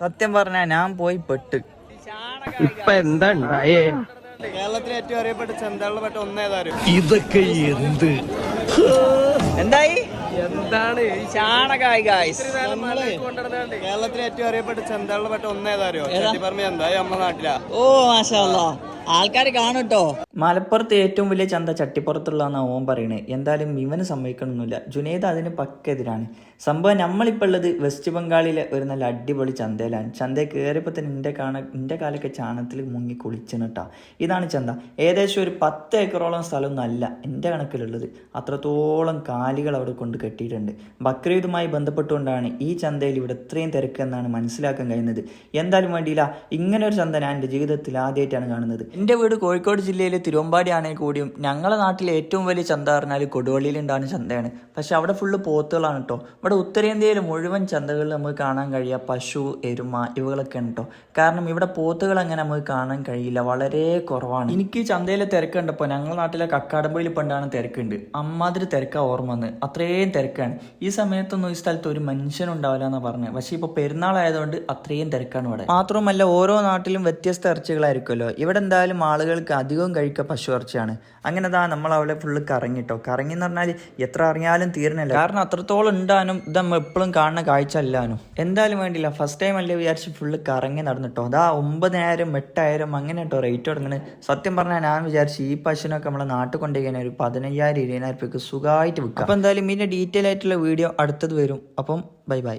സത്യം പറഞ്ഞാ ഞാൻ പോയി പെട്ട്. ഇപ്പൊ എന്താ ഉണ്ടായേ? കേരളത്തിലെ ഏറ്റവും അറിയപ്പെട്ട ചന്തകളിൽ പെട്ട ഒന്നേതാരും. ഇതൊക്കെ എന്ത് എന്തായി? എന്താണ് ചാണകായി ഗായ്സ്. കേരളത്തിലെ ഏറ്റവും അറിയപ്പെട്ട ചന്തകളിൽ പെട്ട ഒന്നേതാരോ? ചട്ടിപ്പറമ്പ് ചന്ത നമ്മുടെ നാട്ടിലാ. ഓ മാഷാ അല്ലാഹ്, ആൾക്കാർ കാണുട്ടോ. മലപ്പുറത്ത് ഏറ്റവും വലിയ ചന്ത ചട്ടിപ്പുറത്തുള്ളതെന്നാണ് ഓൻ പറയുന്നത്. എന്തായാലും ഇവന് സമ്മതിക്കണമെന്നില്ല. ജുനൈദ് അതിന് പക്കെതിരാണ്. സംഭവം നമ്മളിപ്പോൾ ഉള്ളത് വെസ്റ്റ് ബംഗാളിലെ ഒരു നല്ല അടിപൊളി ചന്തയിലാണ്. ചന്തയിൽ കയറിയപ്പോൾ തന്നെ എൻ്റെ കാലൊക്കെ ചാണകത്തിൽ മുങ്ങി കുളിച്ചെന്ന് കേട്ടോ. ഇതാണ് ചന്ത. ഏകദേശം ഒരു 10 ഏക്കറോളം സ്ഥലമൊന്നും അല്ല എൻ്റെ കണക്കിലുള്ളത്. അത്രത്തോളം കാലികൾ അവിടെ കൊണ്ട് കെട്ടിയിട്ടുണ്ട്. ബക്രീദുമായി ബന്ധപ്പെട്ടുകൊണ്ടാണ് ഈ ചന്തയിൽ ഇവിടെ ഇത്രയും തിരക്ക് എന്നാണ് മനസ്സിലാക്കാൻ കഴിയുന്നത്. എന്തായാലും വേണ്ടിയില്ല, ഇങ്ങനെ ഒരു ചന്ത ഞാൻ എൻ്റെ ജീവിതത്തിൽ ആദ്യമായിട്ടാണ് കാണുന്നത്. എൻ്റെ വീട് കോഴിക്കോട് ജില്ലയിലെ തിരുവമ്പാടി ആണെങ്കിൽ കൂടിയും ഞങ്ങളുടെ നാട്ടിലെ ഏറ്റവും വലിയ ചന്ത പറഞ്ഞാൽ കൊടുവള്ളിയിൽ ഉണ്ടാകുന്ന ചന്തയാണ്. പക്ഷെ അവിടെ ഫുള്ള് പോത്തുകളാണ് കേട്ടോ. ഇവിടെ ഉത്തരേന്ത്യയിലെ മുഴുവൻ ചന്തകളിൽ നമുക്ക് കാണാൻ കഴിയുക പശു, എരുമ ഇവകളൊക്കെയാണ് കേട്ടോ. കാരണം ഇവിടെ പോത്തുകൾ അങ്ങനെ നമുക്ക് കാണാൻ കഴിയില്ല, വളരെ കുറവാണ്. എനിക്ക് ചന്തയിലെ തിരക്ക് കണ്ടപ്പോൾ ഞങ്ങളുടെ നാട്ടിലെ കക്കാടമ്പയിൽ പണ്ടാണ് തിരക്കുണ്ട്. അമ്മാതിരി തിരക്കാണ് ഓർമ്മ വന്ന്. അത്രയും തിരക്കാണ്. ഈ സമയത്തൊന്നും ഈ സ്ഥലത്ത് ഒരു മനുഷ്യനുണ്ടാവില്ല എന്നാണ് പറഞ്ഞത്. പക്ഷേ ഇപ്പോൾ പെരുന്നാളായതുകൊണ്ട് അത്രയും തിരക്കാണ് ഇവിടെ. മാത്രമല്ല ഓരോ നാട്ടിലും വ്യത്യസ്ത ഇറച്ചികളായിരിക്കുമല്ലോ. ഇവിടെ എന്തായാലും ആളുകൾക്ക് അധികവും കഴിക്കുക പശു ഇറച്ചിയാണ്. അങ്ങനെ നമ്മൾ അവിടെ ഫുള്ള് കറങ്ങിട്ടോ. കറങ്ങി എന്ന് പറഞ്ഞാൽ എത്ര അറിഞ്ഞാലും തീർന്നില്ല. കാരണം അത്രത്തോളം ഉണ്ടാനും ഇത് നമ്മൾ എപ്പോഴും കാണുന്ന കാഴ്ച അല്ലാനും. എന്തായാലും വേണ്ടില്ല, ഫസ്റ്റ് ടൈം അല്ലേ വിചാരിച്ച് ഫുള്ള് കറങ്ങി നടന്നിട്ടോ. 9,000 8,000 അങ്ങനെ കേട്ടോ റേറ്റ് തുടങ്ങുന്നത്. സത്യം പറഞ്ഞാൽ ഞാൻ വിചാരിച്ചു ഈ പശുവിനൊക്കെ നമ്മളെ നാട്ടിൽ കൊണ്ടുപോയി ഒരു 15,000 20,000 രൂപയ്ക്ക് സുഖമായിട്ട് വിൽക്കാം. അപ്പോൾ എന്തായാലും ഇതിൻ്റെ ഡീറ്റെയിൽ ആയിട്ടുള്ള വീഡിയോ അടുത്തത് വരും. അപ്പം ബൈ.